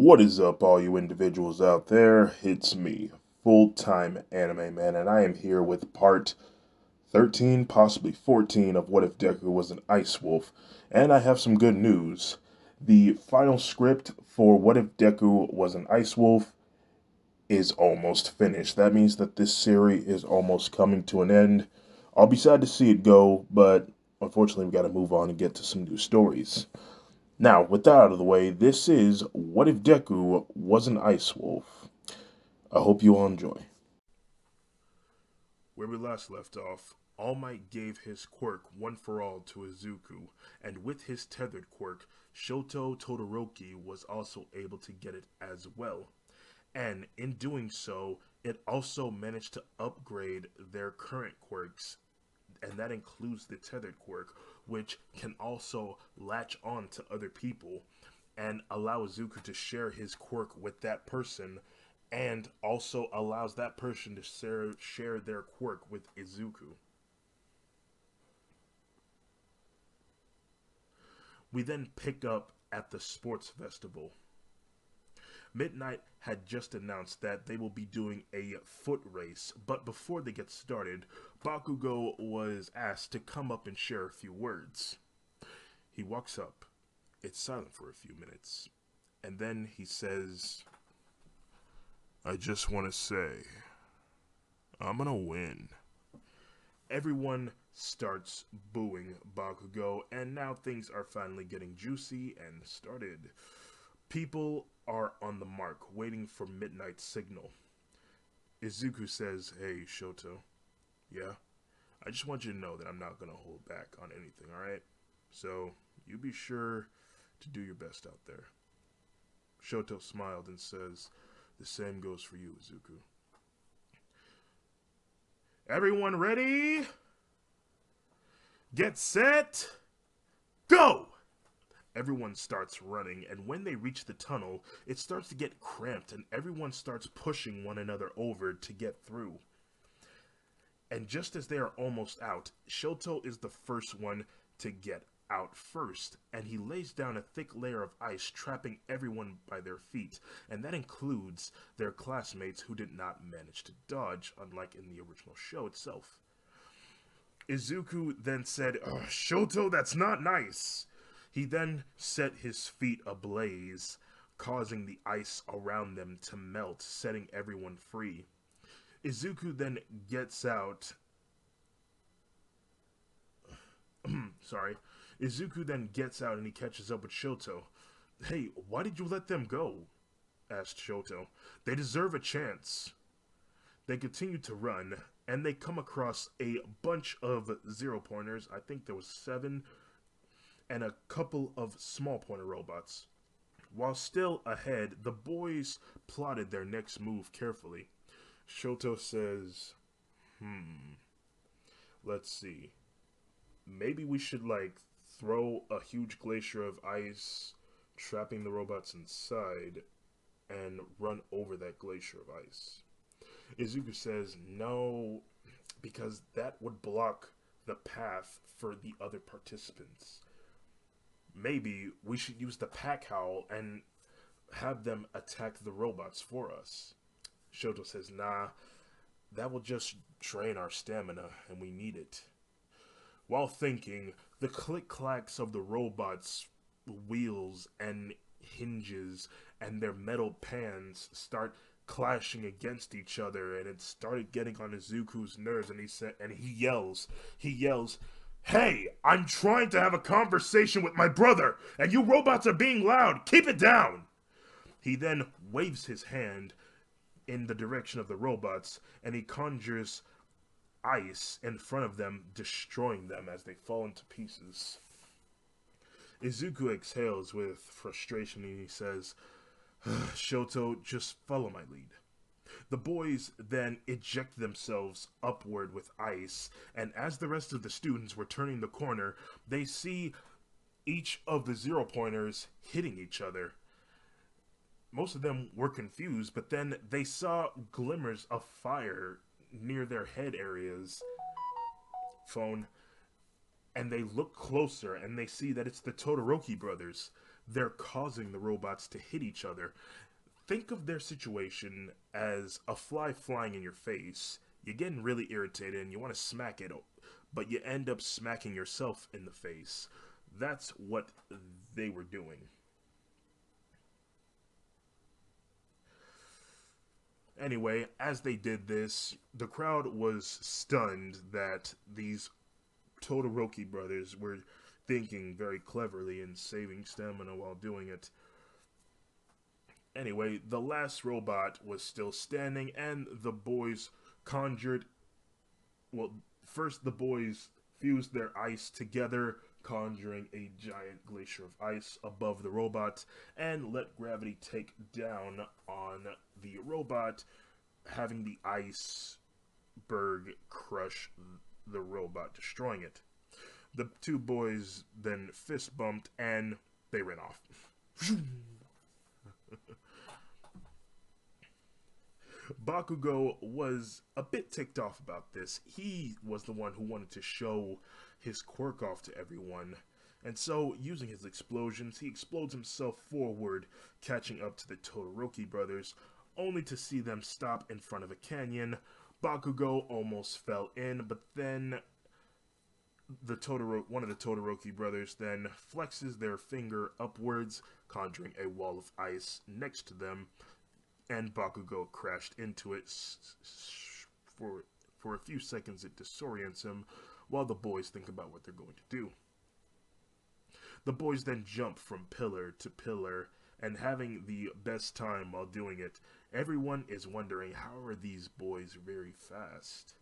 What is up, all you individuals out there? It's me, full-time anime man, and I am here with part 13, possibly 14 of What If Deku Was an Ice Wolf. And I have some good news. The final script for What If Deku Was an Ice Wolf is almost finished. That means that this series is almost coming to an end. I'll be sad to see it go, but unfortunately we gotta move on and get to some new stories. Now, with that out of the way, this is What If Deku Was an Ice Wolf. I hope you all enjoy. Where we last left off, All Might gave his quirk one for all to Izuku, and with his tethered quirk, Shoto Todoroki was also able to get it as well. And in doing so, it also managed to upgrade their current quirks, and that includes the tethered quirk, which can also latch on to other people and allow Izuku to share his quirk with that person, and also allows that person to share their quirk with Izuku. We then pick up at the sports festival. Midnight had just announced that they will be doing a foot race, but before they get started, Bakugo was asked to come up and share a few words. He walks up. It's silent for a few minutes, and then he says, "I just want to say, I'm gonna win." Everyone starts booing Bakugo, and now things are finally getting juicy and started. People are on the mark, waiting for Midnight's signal. Izuku says, "Hey, Shoto. Yeah? I just want you to know that I'm not gonna hold back on anything, alright? So, you be sure to do your best out there." Shoto smiled and says, "The same goes for you, Izuku." Everyone ready? Get set! Go! Everyone starts running, and when they reach the tunnel, it starts to get cramped, and everyone starts pushing one another over to get through. And just as they are almost out, Shoto is the first one to get out first, and he lays down a thick layer of ice, trapping everyone by their feet, and that includes their classmates who did not manage to dodge, unlike in the original show itself. Izuku then said, "Shoto, that's not nice." He then set his feet ablaze, causing the ice around them to melt, setting everyone free. Izuku then gets out. Sorry. Izuku then gets out and he catches up with Shoto. "Hey, why did you let them go?" asked Shoto. "They deserve a chance." They continue to run, and they come across a bunch of zero-pointers. I think there was 7, and a couple of small-pointer robots. While still ahead, the boys plotted their next move carefully. Shoto says, let's see. Maybe we should, throw a huge glacier of ice, trapping the robots inside, and run over that glacier of ice." Izuku says, "No, because that would block the path for the other participants. Maybe we should use the pack howl and have them attack the robots for us." Shoto says, "Nah, that will just drain our stamina, and we need it." While thinking, the click-clacks of the robots' wheels and hinges and their metal pans start clashing against each other, and it started getting on Izuku's nerves, and he yells, "Hey, I'm trying to have a conversation with my brother, and you robots are being loud. Keep it down." He then waves his hand in the direction of the robots, and he conjures ice in front of them, destroying them as they fall into pieces. Izuku exhales with frustration and he says, "Shoto, just follow my lead." The boys then eject themselves upward with ice, and as the rest of the students were turning the corner, they see each of the zero-pointers hitting each other. Most of them were confused, but then they saw glimmers of fire near their head areas. And they look closer and they see that it's the Todoroki brothers. they're causing the robots to hit each other. Think of their situation as a fly flying in your face. You're getting really irritated and you want to smack it, but you end up smacking yourself in the face. That's what they were doing. Anyway, as they did this, the crowd was stunned that these Todoroki brothers were thinking very cleverly and saving stamina while doing it. Anyway, the last robot was still standing, and the boys conjured. Well, first the boys fused their ice together, conjuring a giant glacier of ice above the robot, and let gravity take down on the robot, having the iceberg crush the robot, destroying it. The two boys then fist bumped and they ran off. Bakugo was a bit ticked off about this. He was the one who wanted to show his quirk off to everyone. And so, using his explosions, he explodes himself forward, catching up to the Todoroki brothers, only to see them stop in front of a canyon. Bakugo almost fell in, but then one of the Todoroki brothers then flexes their finger upwards, conjuring a wall of ice next to them, and Bakugo crashed into it. For a few seconds it disorients him, while the boys think about what they're going to do. The boys then jump from pillar to pillar, and having the best time while doing it. Everyone is wondering, how are these boys very fast?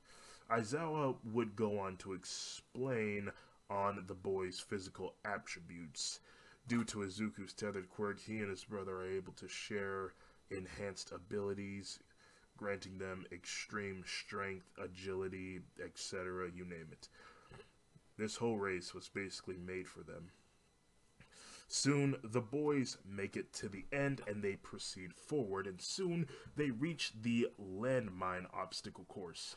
Aizawa would go on to explain on the boys' physical attributes. Due to Izuku's tethered quirk, he and his brother are able to share enhanced abilities, granting them extreme strength, agility, etc., you name it. This whole race was basically made for them. Soon, the boys make it to the end and they proceed forward, and soon they reach the landmine obstacle course.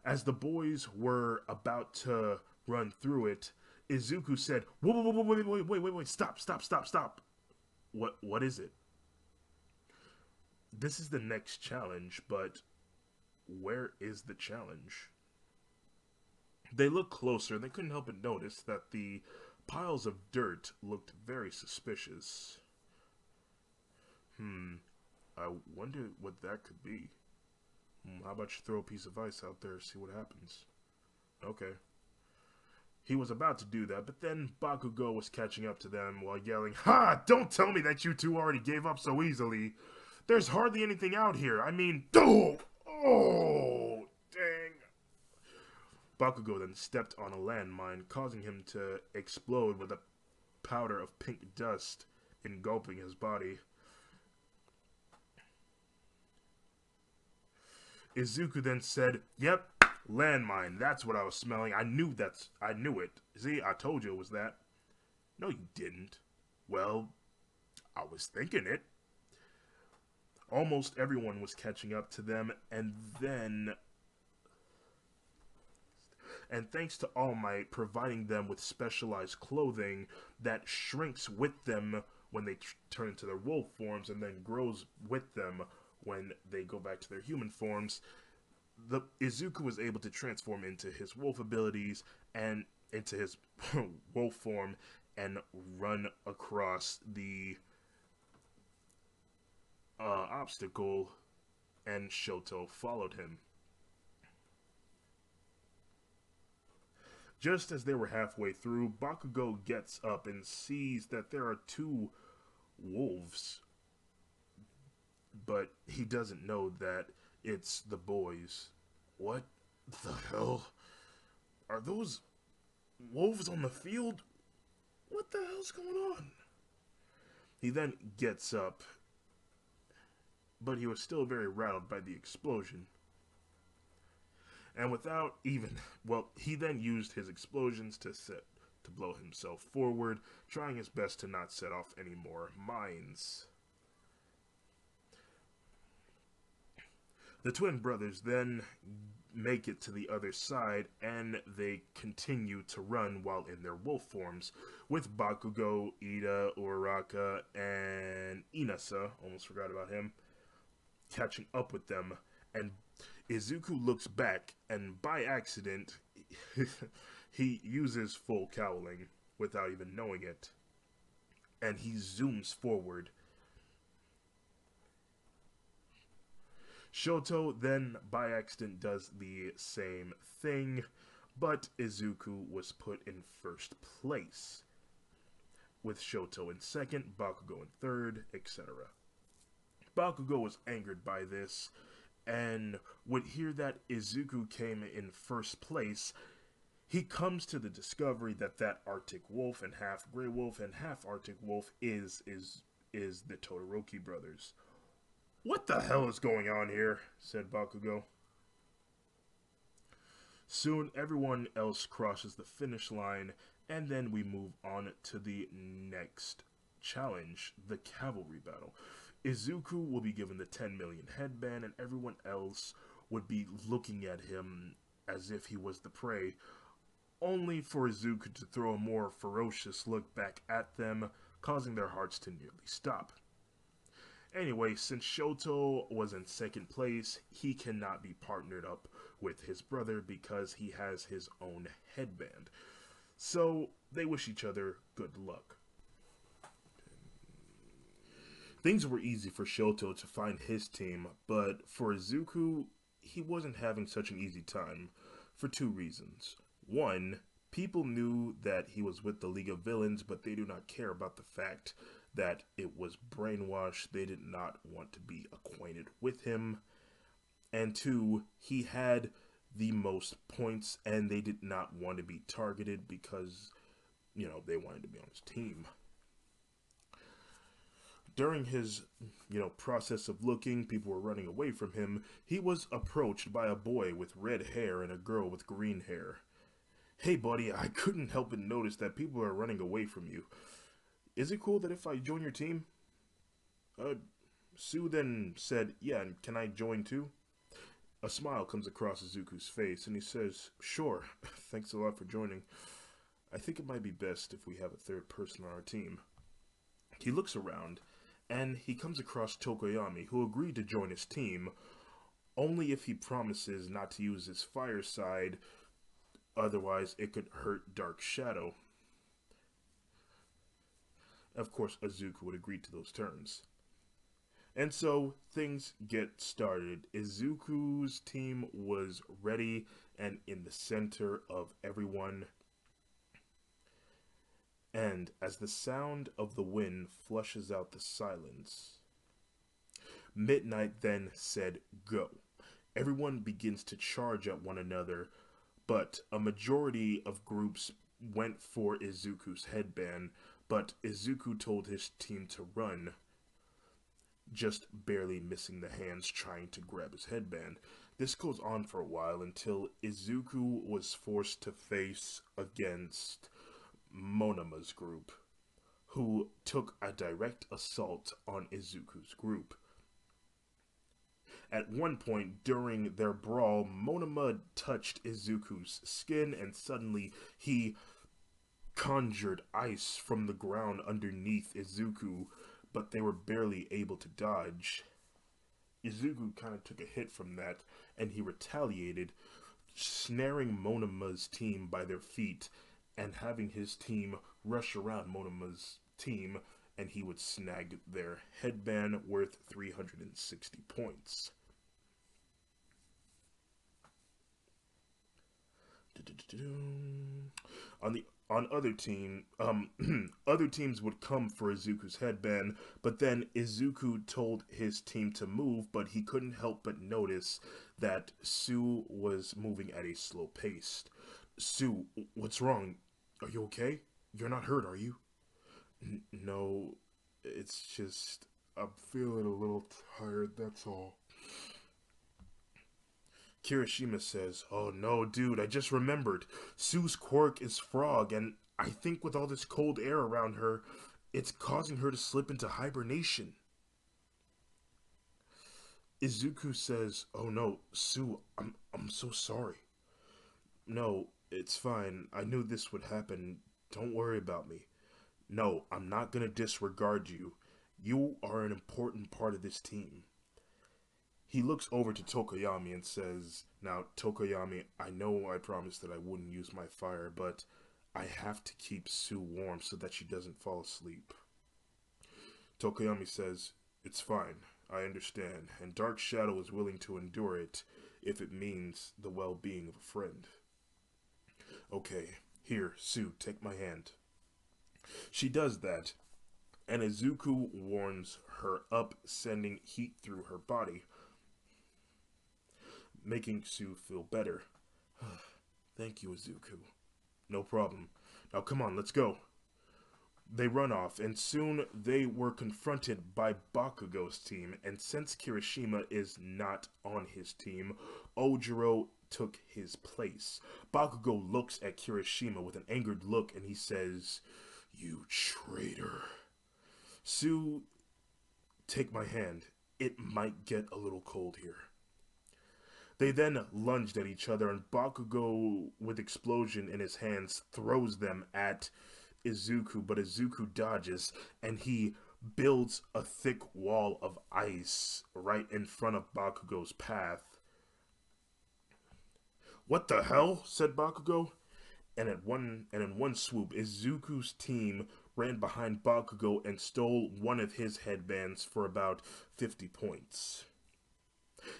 As the boys were about to run through it, Izuku said, wait, stop. What is it? This is the next challenge, but where is the challenge? They looked closer and they couldn't help but notice that the piles of dirt looked very suspicious. I wonder what that could be. How about you throw a piece of ice out there, see what happens? Okay. He was about to do that, but then Bakugo was catching up to them while yelling, "Ha! Don't tell me that you two already gave up so easily. There's hardly anything out here. I mean, oh, dang." Bakugo then stepped on a landmine, causing him to explode with a powder of pink dust engulfing his body. Izuku then said, "Yep, landmine. That's what I was smelling. I knew it. See, I told you it was that." "No, you didn't." "Well, I was thinking it." Almost everyone was catching up to them, and thanks to All Might providing them with specialized clothing that shrinks with them when they turn into their wolf forms and then grows with them when they go back to their human forms, Izuku was able to transform into his wolf abilities and into his wolf form and run across the obstacle, and Shoto followed him. Just as they were halfway through, Bakugo gets up and sees that there are two wolves, but he doesn't know that it's the boys. What the hell? Are those wolves on the field? What the hell's going on? He then gets up, but he was still very rattled by the explosion. And he then used his explosions to blow himself forward, trying his best to not set off any more mines. The twin brothers then make it to the other side, and they continue to run while in their wolf forms, with Bakugo, Ida, Uraraka, and Inasa, almost forgot about him, catching up with them. And Izuku looks back, and by accident, he uses full cowling without even knowing it. And he zooms forward. Shoto then, by accident, does the same thing, but Izuku was put in first place, with Shoto in second, Bakugo in third, etc. Bakugo was angered by this, and would hear that Izuku came in first place. He comes to the discovery that that Arctic Wolf and half Grey Wolf and half Arctic Wolf is the Todoroki brothers. "What the hell is going on here?" said Bakugo. Soon everyone else crosses the finish line, and then we move on to the next challenge, the Cavalry Battle. Izuku will be given the 10 million headband, and everyone else would be looking at him as if he was the prey, only for Izuku to throw a more ferocious look back at them, causing their hearts to nearly stop. Anyway, since Shoto was in second place, he cannot be partnered up with his brother because he has his own headband. So they wish each other good luck. Things were easy for Shoto to find his team, but for Izuku, he wasn't having such an easy time for two reasons. One, people knew that he was with the League of Villains, but they do not care about the fact that it was brainwashed. They did not want to be acquainted with him. And two, he had the most points, and they did not want to be targeted because, they wanted to be on his team. During his, process of looking, people were running away from him. He was approached by a boy with red hair and a girl with green hair. "Hey, buddy, I couldn't help but notice that people are running away from you. Is it cool that if I join your team?" Sue then said, "Yeah, and can I join too?" A smile comes across Izuku's face, and he says, "Sure, thanks a lot for joining. I think it might be best if we have a third person on our team." He looks around, and he comes across Tokoyami, who agreed to join his team, only if he promises not to use his fire side, otherwise it could hurt Dark Shadow. Of course, Izuku would agree to those terms. And so, things get started. Izuku's team was ready and in the center of everyone. And as the sound of the wind flushes out the silence, Midnight then said, "Go." Everyone begins to charge at one another, but a majority of groups went for Izuku's headband, but Izuku told his team to run, just barely missing the hands trying to grab his headband. This goes on for a while until Izuku was forced to face against Monama's group, who took a direct assault on Izuku's group. At one point during their brawl, Monama touched Izuku's skin, and suddenly he conjured ice from the ground underneath Izuku, but they were barely able to dodge. Izuku kind of took a hit from that, and he retaliated, snaring Monama's team by their feet and having his team rush around Monama's team, and he would snag their headband worth 360 points. On other teams would come for Izuku's headband, but then Izuku told his team to move, but he couldn't help but notice that Sue was moving at a slow pace. "Sue, what's wrong? Are you okay? You're not hurt, are you?" "No, it's just, I'm feeling a little tired, that's all." Kirishima says, "Oh no, dude, I just remembered. Sue's quirk is frog, and I think with all this cold air around her, it's causing her to slip into hibernation." Izuku says, "Oh no, Sue, I'm so sorry." "No, it's fine. I knew this would happen. Don't worry about me." "No, I'm not gonna disregard you. You are an important part of this team." He looks over to Tokoyami and says, "Now, Tokoyami, I know I promised that I wouldn't use my fire, but I have to keep Sue warm so that she doesn't fall asleep." Tokoyami says, "It's fine. I understand, and Dark Shadow is willing to endure it if it means the well-being of a friend." "Okay, here, Sue, take my hand." She does that, and Izuku warms her up, sending heat through her body, making Sue feel better. "Thank you, Izuku." "No problem. Now come on, let's go." They run off, and soon they were confronted by Bakugo's team, and since Kirishima is not on his team, Ojiro took his place. Bakugo looks at Kirishima with an angered look, and he says, "You traitor." "Sue, take my hand. It might get a little cold here." They then lunged at each other, and Bakugo, with explosion in his hands, throws them at Izuku, but Izuku dodges, and he builds a thick wall of ice right in front of Bakugo's path. "What the hell?" said Bakugo. And in one swoop, Izuku's team ran behind Bakugo and stole one of his headbands for about 50 points.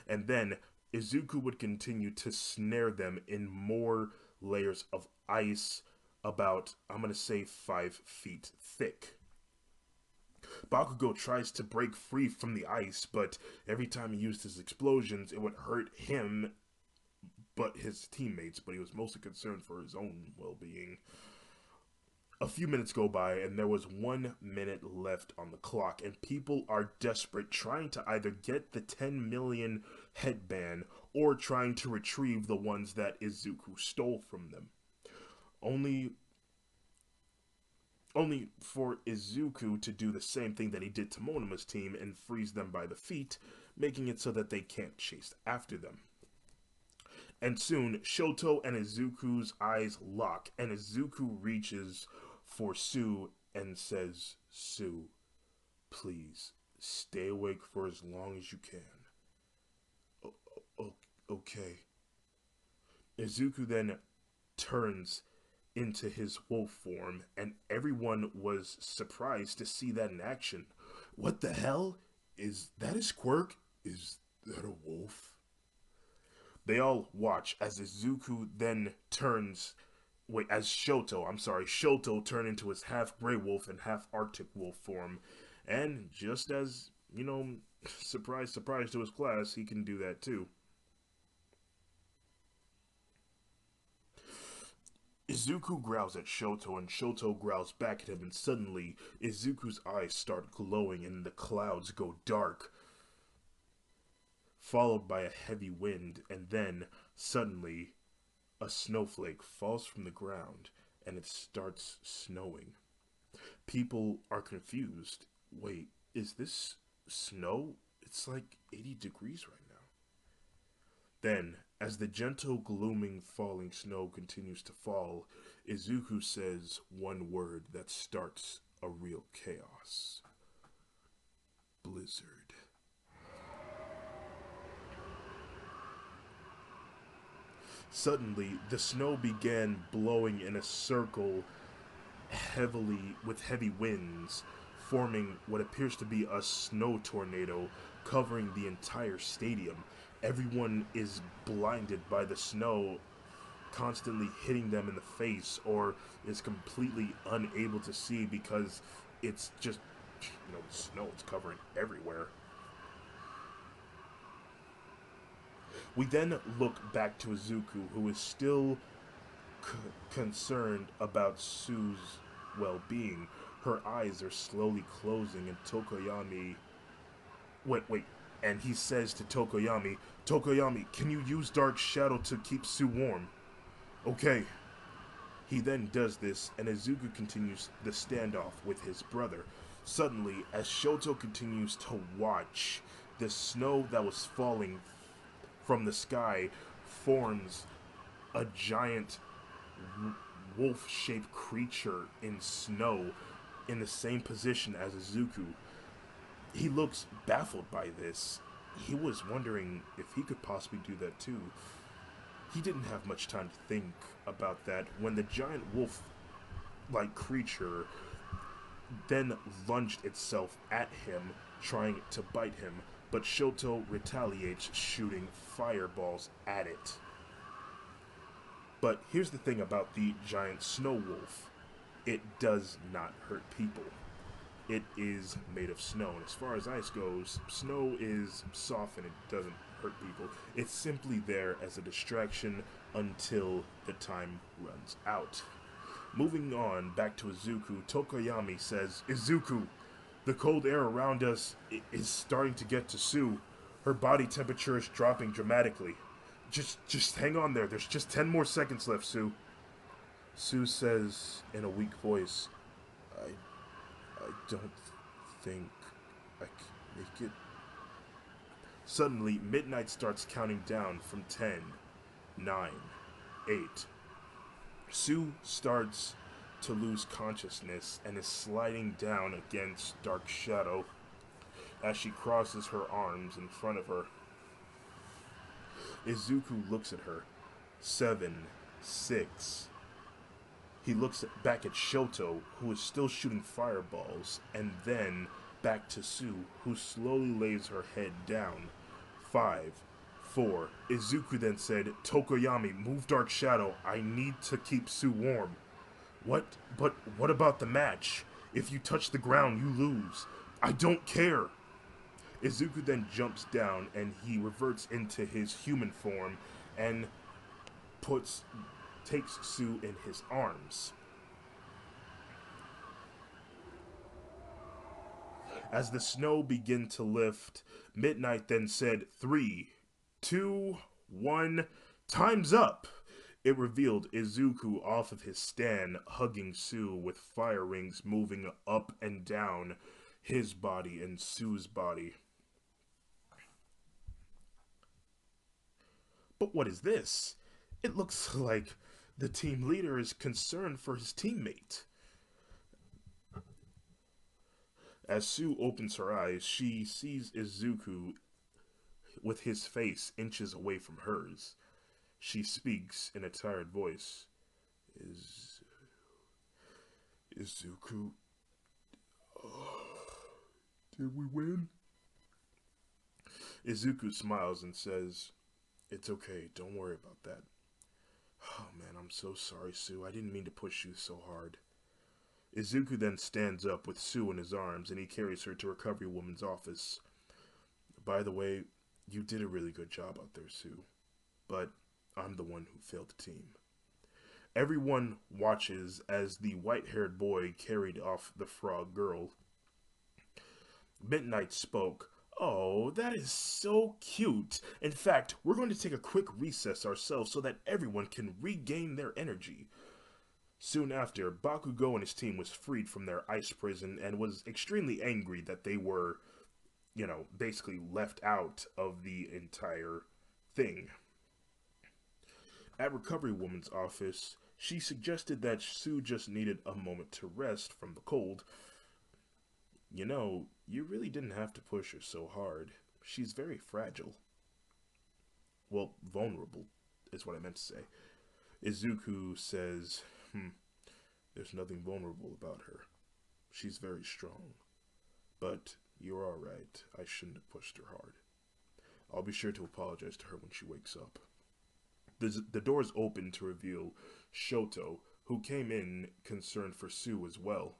And then Izuku would continue to snare them in more layers of ice, about, I'm going to say, 5 feet thick. Bakugo tries to break free from the ice, but every time he used his explosions, it would hurt him, but his teammates, but he was mostly concerned for his own well-being. A few minutes go by, and there was 1 minute left on the clock, and people are desperate, trying to either get the 10 million headband or trying to retrieve the ones that Izuku stole from them. Only for Izuku to do the same thing that he did to Monama's team and freeze them by the feet, making it so that they can't chase after them. And soon, Shoto and Izuku's eyes lock, and Izuku reaches for Sue and says, "Sue, please, stay awake for as long as you can." Okay." Izuku then turns into his wolf form, and everyone was surprised to see that in action. "What the hell? Is that his quirk? Is that a wolf?" They all watch as Izuku then Shoto turned into his half gray wolf and half Arctic wolf form. And just as, surprise, surprise to his class, he can do that too. Izuku growls at Shoto, and Shoto growls back at him, and suddenly Izuku's eyes start glowing and the clouds go dark, followed by a heavy wind, and then, suddenly, a snowflake falls from the ground, and it starts snowing. People are confused. Wait, is this snow? It's like 80 degrees right now. Then, as the gentle, glooming, falling snow continues to fall, Izuku says one word that starts a real chaos. Blizzard. Suddenly, the snow began blowing in a circle with heavy winds, forming what appears to be a snow tornado covering the entire stadium. Everyone is blinded by the snow constantly hitting them in the face, or is completely unable to see because it's just, snow is covering everywhere. We then look back to Izuku, who is still concerned about Sue's well-being. Her eyes are slowly closing, and Tokoyami... Wait. And he says to Tokoyami, "Tokoyami, can you use Dark Shadow to keep Sue warm?" "Okay." He then does this, and Izuku continues the standoff with his brother. Suddenly, as Shoto continues to watch, The snow that was falling from the sky forms a giant wolf-shaped creature in snow in the same position as Izuku. He looks baffled by this. He was wondering if he could possibly do that too. He didn't have much time to think about that when the giant wolf-like creature then lunged itself at him, trying to bite him, but Shoto retaliates, shooting fireballs at it. But here's the thing about the giant snow wolf. It does not hurt people. It is made of snow, and as far as ice goes, snow is soft and it doesn't hurt people. It's simply there as a distraction until the time runs out. Moving on, back to Izuku, Tokoyami says, Izuku, the cold air around us is starting to get to Sue. Her body temperature is dropping dramatically. Just hang on there. There's just 10 more seconds left, Sue. Sue says in a weak voice, I don't think I can make it. Suddenly, Midnight starts counting down from 10, 9, 8. Sue starts to lose consciousness and is sliding down against Dark Shadow as she crosses her arms in front of her. Izuku looks at her. 7, 6. He looks back at Shoto, who is still shooting fireballs, and then back to Sue, who slowly lays her head down. 5, 4. Izuku then said, Tokoyami, move Dark Shadow. I need to keep Sue warm. But what about the match? If you touch the ground, you lose. I don't care. Izuku then jumps down and he reverts into his human form and takes Sue in his arms. As the snow began to lift, Midnight then said, 3, 2, 1, time's up! It revealed Izuku off of his stand, hugging Sue with fire rings moving up and down his body and Sue's body. But what is this? It looks like the team leader is concerned for his teammate. As Sue opens her eyes, she sees Izuku with his face inches away from hers. She speaks in a tired voice. Izuku, did we win? Izuku smiles and says, it's okay, don't worry about that. Oh man, I'm so sorry, Sue. I didn't mean to push you so hard. Izuku then stands up with Sue in his arms and he carries her to Recovery Woman's office. By the way, you did a really good job out there, Sue. But I'm the one who failed the team. Everyone watches as the white-haired boy carried off the frog girl. Midnight spoke. Oh, that is so cute. In fact, we're going to take a quick recess ourselves so that everyone can regain their energy. Soon after, Bakugo and his team was freed from their ice prison and was extremely angry that they were, basically left out of the entire thing. At Recovery Woman's office, she suggested that Sue just needed a moment to rest from the cold. You really didn't have to push her so hard. She's very fragile. Well, vulnerable is what I meant to say. Izuku says, there's nothing vulnerable about her. She's very strong. But you're alright. I shouldn't have pushed her hard. I'll be sure to apologize to her when she wakes up. The doors open to reveal Shoto, who came in concerned for Sue as well.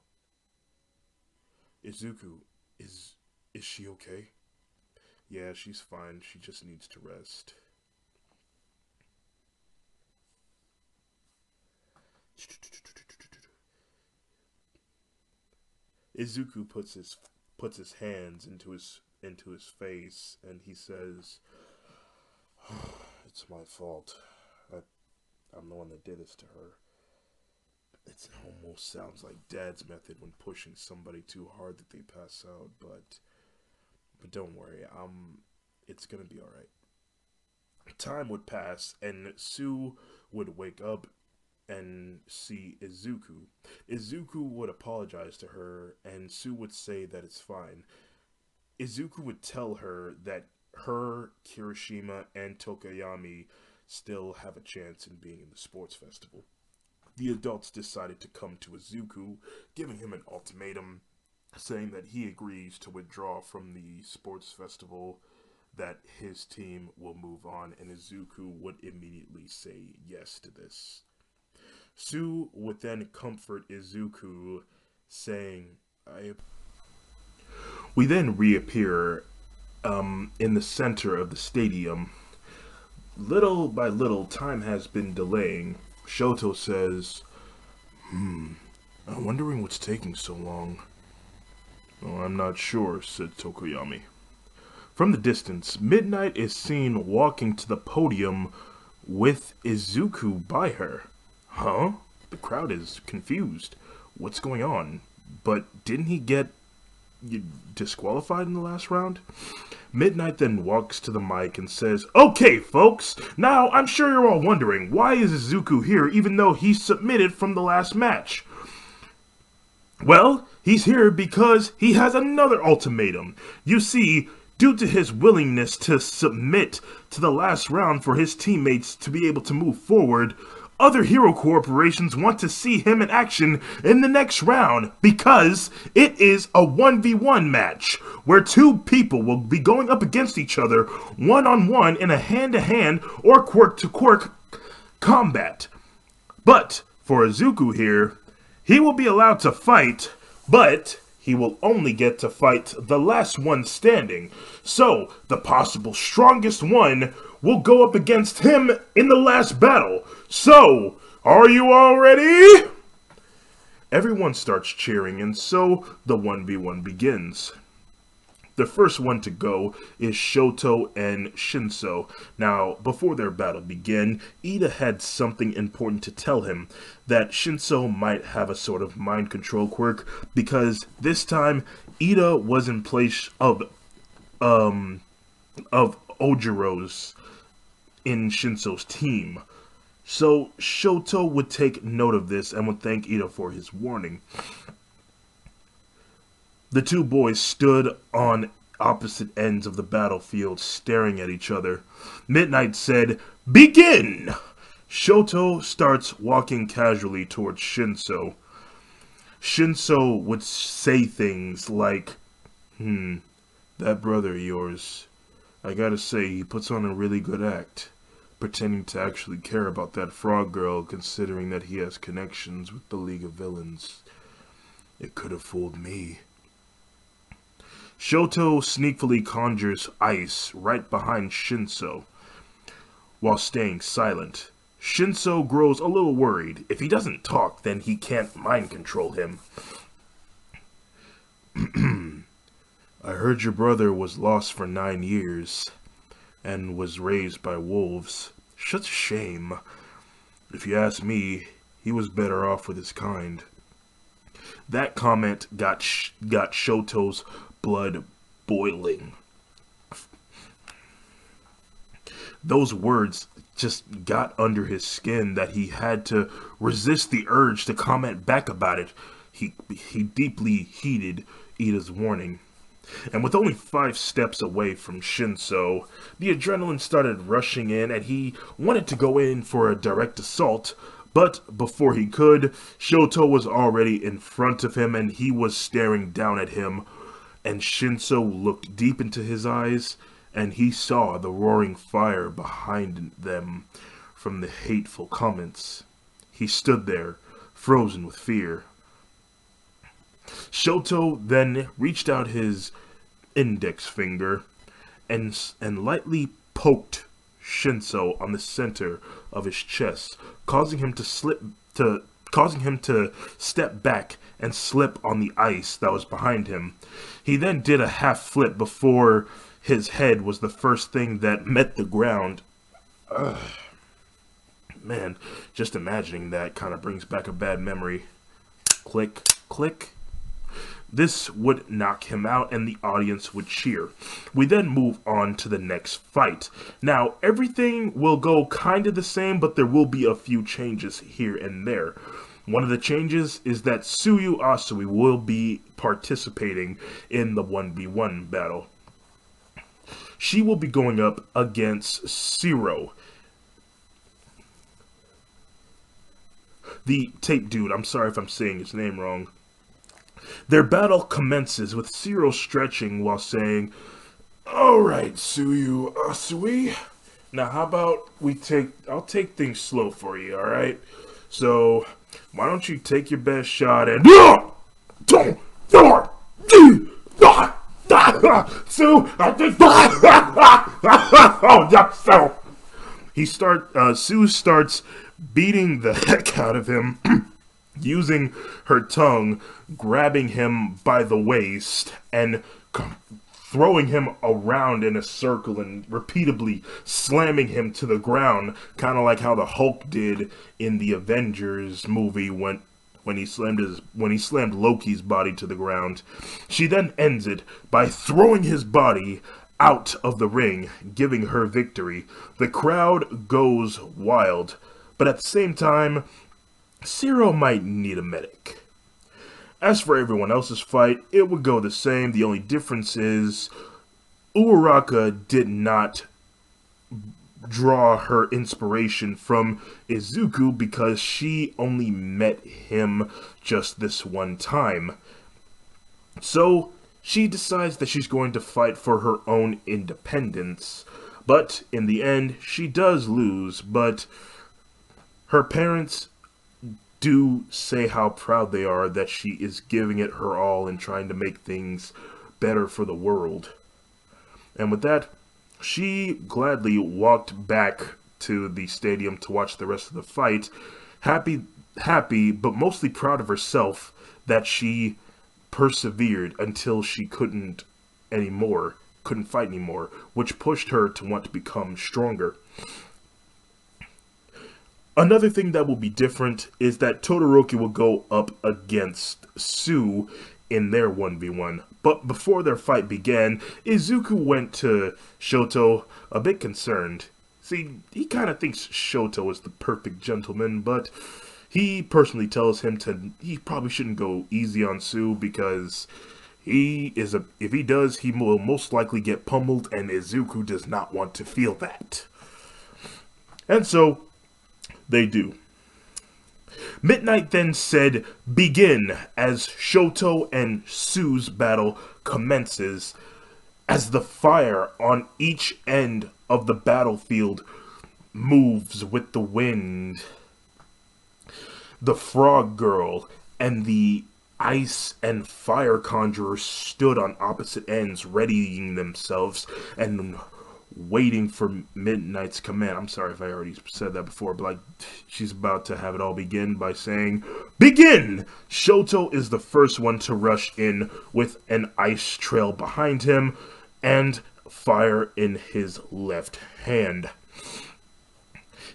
Izuku, is she okay? Yeah, she's fine. She just needs to rest. Izuku puts his hands into his face and he says, it's my fault. I'm the one that did this to her. It almost sounds like Dad's method when pushing somebody too hard that they pass out, but But don't worry, it's gonna be alright. Time would pass, and Sue would wake up and see Izuku. Izuku would apologize to her, and Sue would say that it's fine. Izuku would tell her that her, Kirishima, and Tokoyami still have a chance in being in the sports festival. The adults decided to come to Izuku, giving him an ultimatum, saying that he agrees to withdraw from the sports festival, that his team will move on, and Izuku would immediately say yes to this. Sue would then comfort Izuku, saying, We then reappear in the center of the stadium. Little by little, time has been delaying. Shoto says, I'm wondering what's taking so long. Oh, I'm not sure, said Tokoyami. From the distance, Midnight is seen walking to the podium with Izuku by her. Huh? The crowd is confused. What's going on? But didn't he get disqualified in the last round? Midnight then walks to the mic and says, Okay, folks, now I'm sure you're all wondering, why is Izuku here even though he submitted from the last match? Well, he's here because he has another ultimatum. You see, due to his willingness to submit to the last round for his teammates to be able to move forward, other hero corporations want to see him in action in the next round because it is a 1v1 match where two people will be going up against each other one-on-one in a hand-to-hand or quirk-to-quirk combat. But for Izuku here, he will be allowed to fight, but he will only get to fight the last one standing. So the possible strongest one will go up against him in the last battle. So, are you all ready? Everyone starts cheering, and so the 1v1 begins. The first one to go is Shoto and Shinso. Now, before their battle began, Ida had something important to tell him, that Shinso might have a sort of mind control quirk, because this time Ida was in place of Ojiro's in Shinso's team. So Shoto would take note of this and would thank Ida for his warning. The two boys stood on opposite ends of the battlefield staring at each other. Midnight said, Begin! Shoto starts walking casually towards Shinso. Shinso would say things like, that brother of yours, I gotta say, he puts on a really good act, pretending to actually care about that frog girl, considering that he has connections with the League of Villains. It could have fooled me. Shoto sneakily conjures ice right behind Shinso, while staying silent. Shinso grows a little worried. If he doesn't talk, then he can't mind control him. I heard your brother was lost for 9 years and was raised by wolves. Such a shame. If you ask me, he was better off with his kind. That comment got Shoto's blood boiling. Those words just got under his skin that he had to resist the urge to comment back about it. He deeply heeded Ida's warning. And with only 5 steps away from Shinso, the adrenaline started rushing in and he wanted to go in for a direct assault, but before he could, Shoto was already in front of him and he was staring down at him, and Shinso looked deep into his eyes and he saw the roaring fire behind them from the hateful comments. He stood there, frozen with fear. Shoto then reached out his index finger and lightly poked Shinso on the center of his chest, causing him to step back and slip on the ice that was behind him. He then did a half flip before his head was the first thing that met the ground. Man, just imagining that kind of brings back a bad memory. Click, click. This would knock him out and the audience would cheer. We then move on to the next fight. Now, everything will go kind of the same, but there will be a few changes here and there. One of the changes is that Tsuyu Asui will be participating in the 1v1 battle. She will be going up against Zero. The tape dude, I'm sorry if I'm saying his name wrong. Their battle commences with Zero stretching while saying, "Alright, Tsuyu Asui. Now how about I'll take things slow for you, alright? So, why don't you take your best shot and Sue, I think oh, that's so. Sue starts beating the heck out of him, using her tongue, grabbing him by the waist, and throwing him around in a circle and repeatedly slamming him to the ground, kind of like how the Hulk did in the Avengers movie when he slammed Loki's body to the ground. She then ends it by throwing his body out of the ring, giving her victory. The crowd goes wild, but at the same time, Zero might need a medic. As for everyone else's fight, it would go the same. The only difference is Uraraka did not draw her inspiration from Izuku because she only met him just this one time. So she decides that she's going to fight for her own independence. But in the end, she does lose, but her parents do say how proud they are that she is giving it her all and trying to make things better for the world. And with that, she gladly walked back to the stadium to watch the rest of the fight, happy, but mostly proud of herself that she persevered until she couldn't fight anymore, which pushed her to want to become stronger. Another thing that will be different is that Todoroki will go up against Sue in their 1v1. But before their fight began, Izuku went to Shoto a bit concerned. See, he kind of thinks Shoto is the perfect gentleman, but he personally tells him he probably shouldn't go easy on Sue because if he does, he will most likely get pummeled, and Izuku does not want to feel that. And so they do. Midnight then said, "Begin," as Shoto and Sue's battle commences, as the fire on each end of the battlefield moves with the wind. The Frog Girl and the Ice and Fire Conjurer stood on opposite ends, readying themselves and waiting for Midnight's command. I'm sorry if I already said that before, but like, she's about to have it all begin by saying, "Begin!" Shoto is the first one to rush in with an ice trail behind him and fire in his left hand.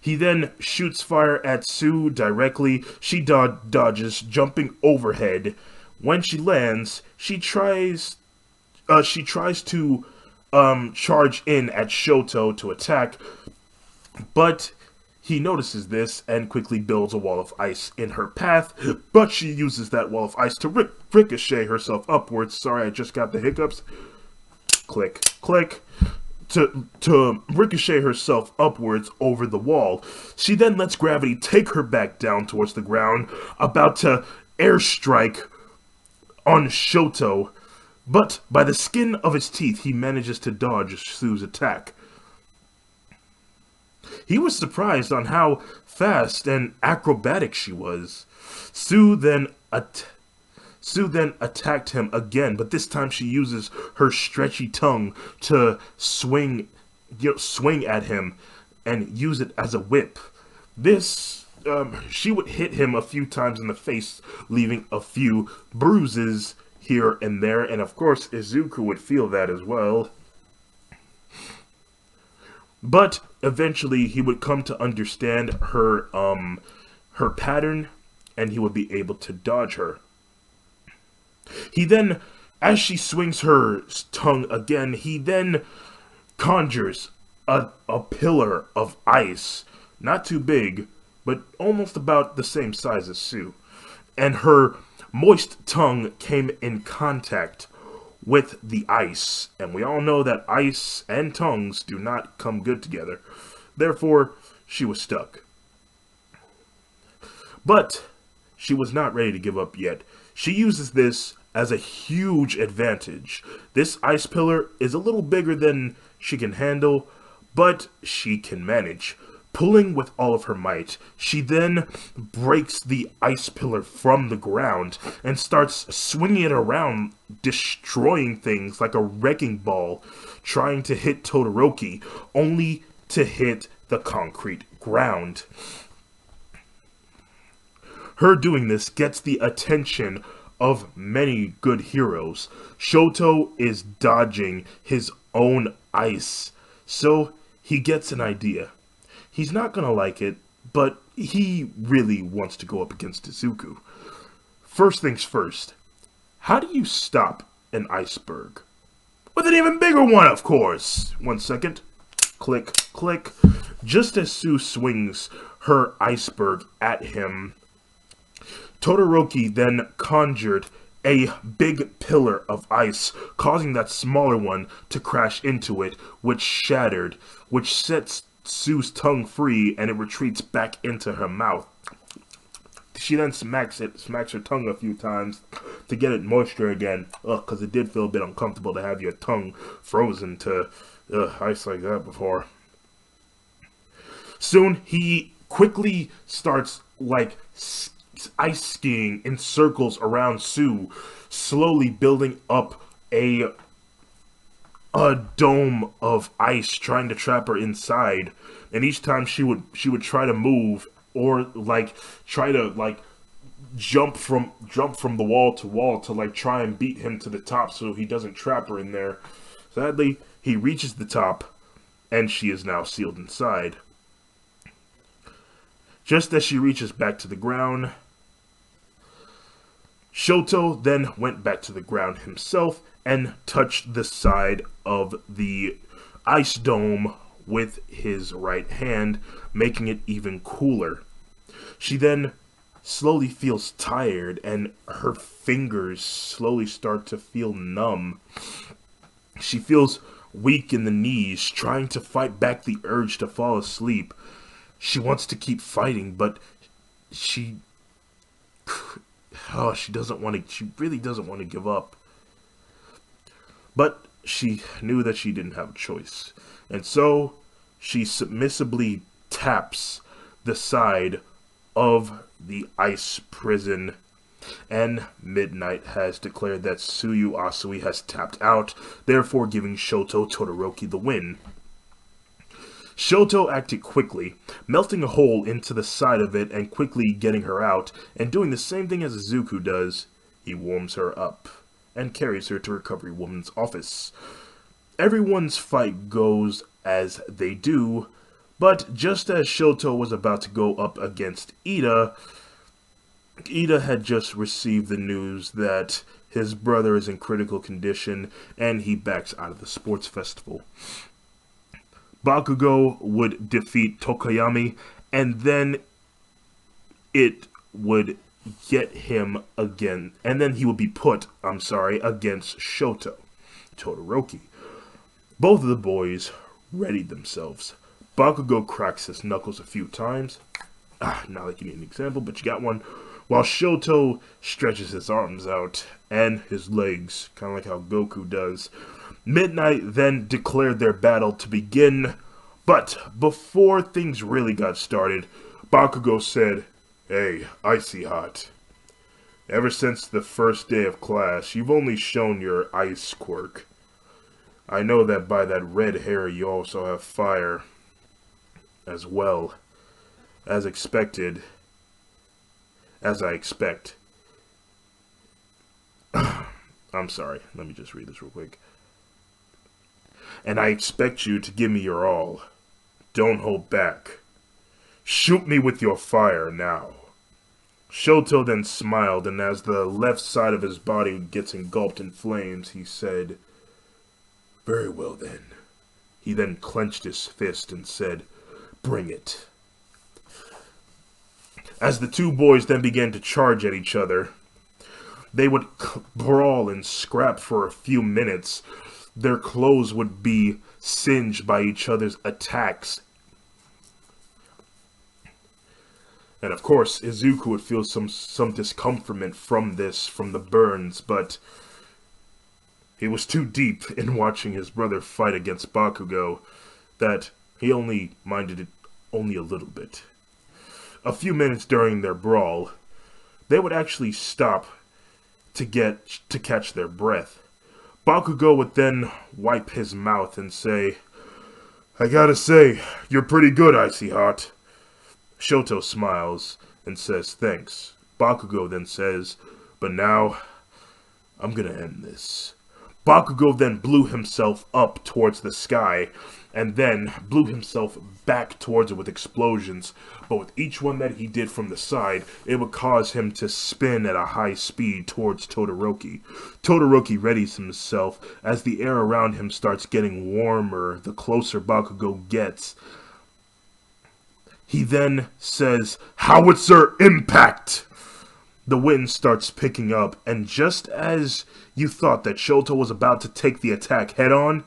He then shoots fire at Sue directly. She dodges, jumping overhead. When she lands, she tries to charge in at Shoto to attack, but he notices this and quickly builds a wall of ice in her path, but she uses that wall of ice to ricochet herself upwards. Sorry, I just got the hiccups. Click, click. To ricochet herself upwards over the wall. She then lets gravity take her back down towards the ground, about to airstrike on Shoto, but by the skin of his teeth, he manages to dodge Sue's attack. He was surprised on how fast and acrobatic she was. Sue then attacked him again, but this time she uses her stretchy tongue to swing at him and use it as a whip. She would hit him a few times in the face, leaving a few bruises here and there, and of course Izuku would feel that as well. But eventually he would come to understand her pattern, and he would be able to dodge her. He then, as she swings her tongue again, he then conjures a pillar of ice, not too big, but almost about the same size as Sue. And her moist tongue came in contact with the ice. And we all know that ice and tongues do not come good together. Therefore, she was stuck. But she was not ready to give up yet. She uses this as a huge advantage. This ice pillar is a little bigger than she can handle, but she can manage. Pulling with all of her might, she then breaks the ice pillar from the ground and starts swinging it around, destroying things like a wrecking ball, trying to hit Todoroki, only to hit the concrete ground. Her doing this gets the attention of many good heroes. Shoto is dodging his own ice, so he gets an idea. He's not gonna like it, but he really wants to go up against Izuku. First things first, how do you stop an iceberg? With an even bigger one, of course! 1 second. Click, click. Just as Sue swings her iceberg at him, Todoroki then conjured a big pillar of ice, causing that smaller one to crash into it, which shattered, which sets Sue's tongue free, and it retreats back into her mouth. She then smacks her tongue a few times to get it moisture again. Because it did feel a bit uncomfortable to have your tongue frozen to ice like that before. Soon, he quickly starts, like, ice skiing in circles around Sue, slowly building up a dome of ice, trying to trap her inside. And each time she would try to move, or like try to like jump from the wall to like try and beat him to the top so he doesn't trap her in there. Sadly, he reaches the top and she is now sealed inside. Just as she reaches back to the ground, Shoto then went back to the ground himself and touched the side of the ice dome with his right hand, making it even cooler. She then slowly feels tired and her fingers slowly start to feel numb. She feels weak in the knees, trying to fight back the urge to fall asleep. She wants to keep fighting, but she really doesn't want to give up. But she knew that she didn't have a choice. And so she submissively taps the side of the ice prison. And Midnight has declared that Tsuyu Asui has tapped out, therefore giving Shoto Todoroki the win. Shoto acted quickly, melting a hole into the side of it and quickly getting her out, and doing the same thing as Izuku does. He warms her up and carries her to Recovery Woman's office. Everyone's fight goes as they do, but just as Shoto was about to go up against Ida had just received the news that his brother is in critical condition and he backs out of the sports festival. Bakugo would defeat Tokoyami, and then it would get him again, and then he would be put, against Shoto Todoroki. Both of the boys readied themselves. Bakugo cracks his knuckles a few times. Not like you need an example, but you got one. While Shoto stretches his arms out and his legs, kind of like how Goku does. Midnight then declared their battle to begin, but before things really got started, Bakugo said, "Hey, Icy Hot, ever since the first day of class, you've only shown your ice quirk. I know that by that red hair you also have fire as well. As expected, as I expect." I'm sorry, let me just read this real quick. "And I expect you to give me your all. Don't hold back. Shoot me with your fire now." Shoto then smiled, and as the left side of his body gets engulfed in flames, he said, "Very well then." He then clenched his fist and said, "Bring it." As the two boys then began to charge at each other, they would brawl and scrap for a few minutes. Their clothes would be singed by each other's attacks. And of course, Izuku would feel some discomfort from this, from the burns, but he was too deep in watching his brother fight against Bakugo that he only minded it only a little bit. A few minutes during their brawl, they would actually stop to catch their breath. Bakugo would then wipe his mouth and say, "I gotta say, you're pretty good, Icy Hot." Shoto smiles and says thanks. Bakugo then says, "But now, I'm gonna end this." Bakugo then blew himself up towards the sky, and then blew himself back towards it with explosions. But with each one that he did from the side, it would cause him to spin at a high speed towards Todoroki. Todoroki readies himself as the air around him starts getting warmer the closer Bakugo gets. He then says, "Howitzer impact!" The wind starts picking up, and just as you thought that Shoto was about to take the attack head on,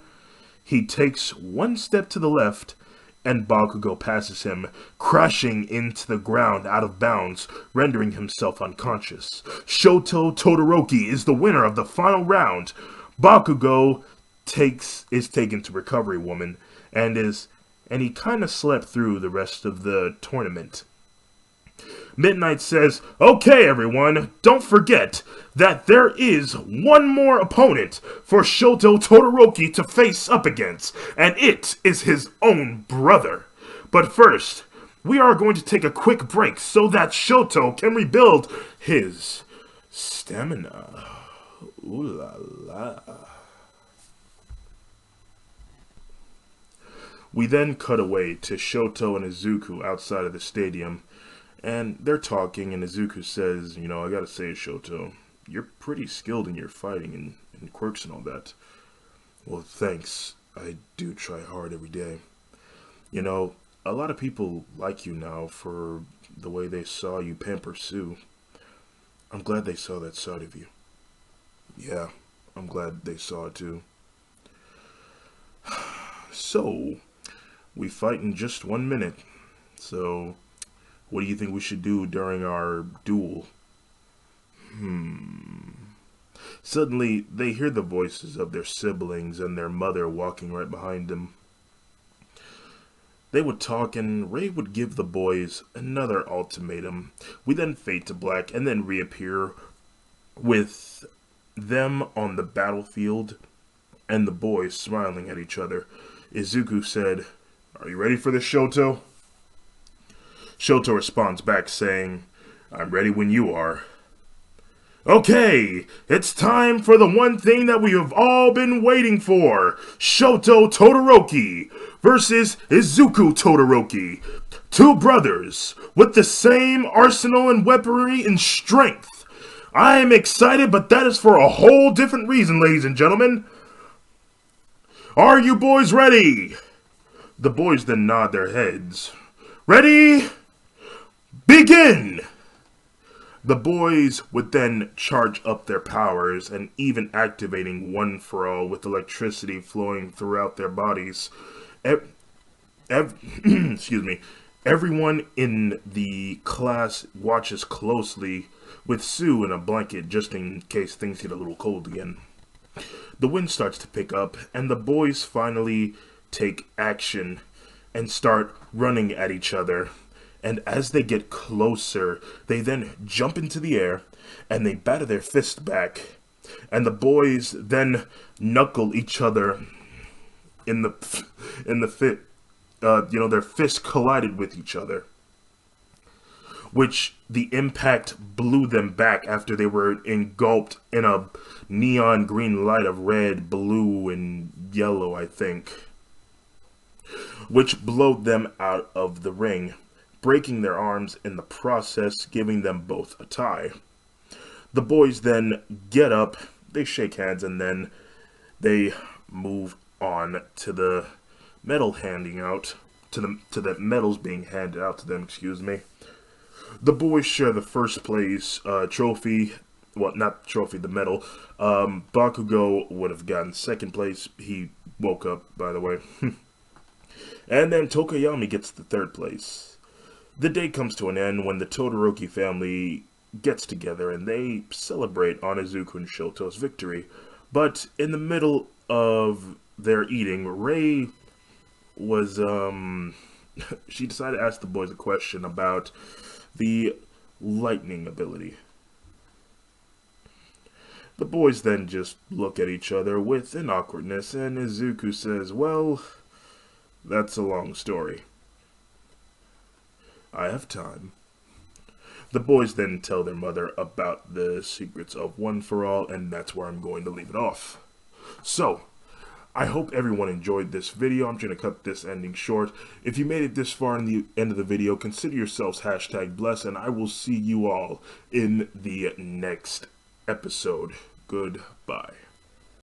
he takes one step to the left, and Bakugo passes him, crashing into the ground out of bounds, rendering himself unconscious. Shoto Todoroki is the winner of the final round. Bakugo is taken to Recovery Woman, and he kind of slept through the rest of the tournament. Midnight says, "Okay, everyone, don't forget that there is one more opponent for Shoto Todoroki to face up against, and it is his own brother. But first, we are going to take a quick break so that Shoto can rebuild his stamina." Ooh la la. We then cut away to Shoto and Izuku outside of the stadium. And they're talking, and Izuku says, "I gotta say, Shoto, you're pretty skilled in your fighting and quirks and all that." "Well, thanks. I do try hard every day. A lot of people like you now for the way they saw you pamper Sue. I'm glad they saw that side of you." "Yeah, I'm glad they saw it too." "So, we fight in just 1 minute. So, what do you think we should do during our duel?" Suddenly, they hear the voices of their siblings and their mother walking right behind them. They would talk, and Ray would give the boys another ultimatum. We then fade to black and then reappear with them on the battlefield and the boys smiling at each other. Izuku said, "Are you ready for this, Shoto?" Shoto responds back saying, "I'm ready when you are." "Okay, it's time for the one thing that we have all been waiting for. Shoto Todoroki versus Izuku Todoroki. Two brothers with the same arsenal and weaponry and strength. I am excited, but that is for a whole different reason, ladies and gentlemen. Are you boys ready?" The boys then nod their heads. "Ready? Begin!" The boys would then charge up their powers and even activating One for All with electricity flowing throughout their bodies. Excuse me. Everyone in the class watches closely with Sue in a blanket just in case things get a little cold again. The wind starts to pick up and the boys finally take action and start running at each other. And as they get closer, they then jump into the air and they batter their fist back. And the boys then knuckle each other in the fit. Their fists collided with each other, which the impact blew them back after they were engulfed in a neon green light of red, blue, and yellow, I think, which blowed them out of the ring. breaking their arms in the process, giving them both a tie. The boys then get up, they shake hands, and then they move on to the medal handing out, to the medals being handed out to them, excuse me. The boys share the first place trophy. Well, not trophy, the medal. Bakugo would have gotten second place. He woke up, by the way. And then Tokoyami gets the third place. The day comes to an end when the Todoroki family gets together and they celebrate on Izuku and Shoto's victory. But in the middle of their eating, Rei was, she decided to ask the boys a question about the lightning ability. The boys then just look at each other with an awkwardness, and Izuku says, well, that's a long story. I have time. The boys then tell their mother about the secrets of One for All, and that's where I'm going to leave it off. So, I hope everyone enjoyed this video. I'm going to cut this ending short. If you made it this far in the end of the video, consider yourselves #blessed, and I will see you all in the next episode. Goodbye.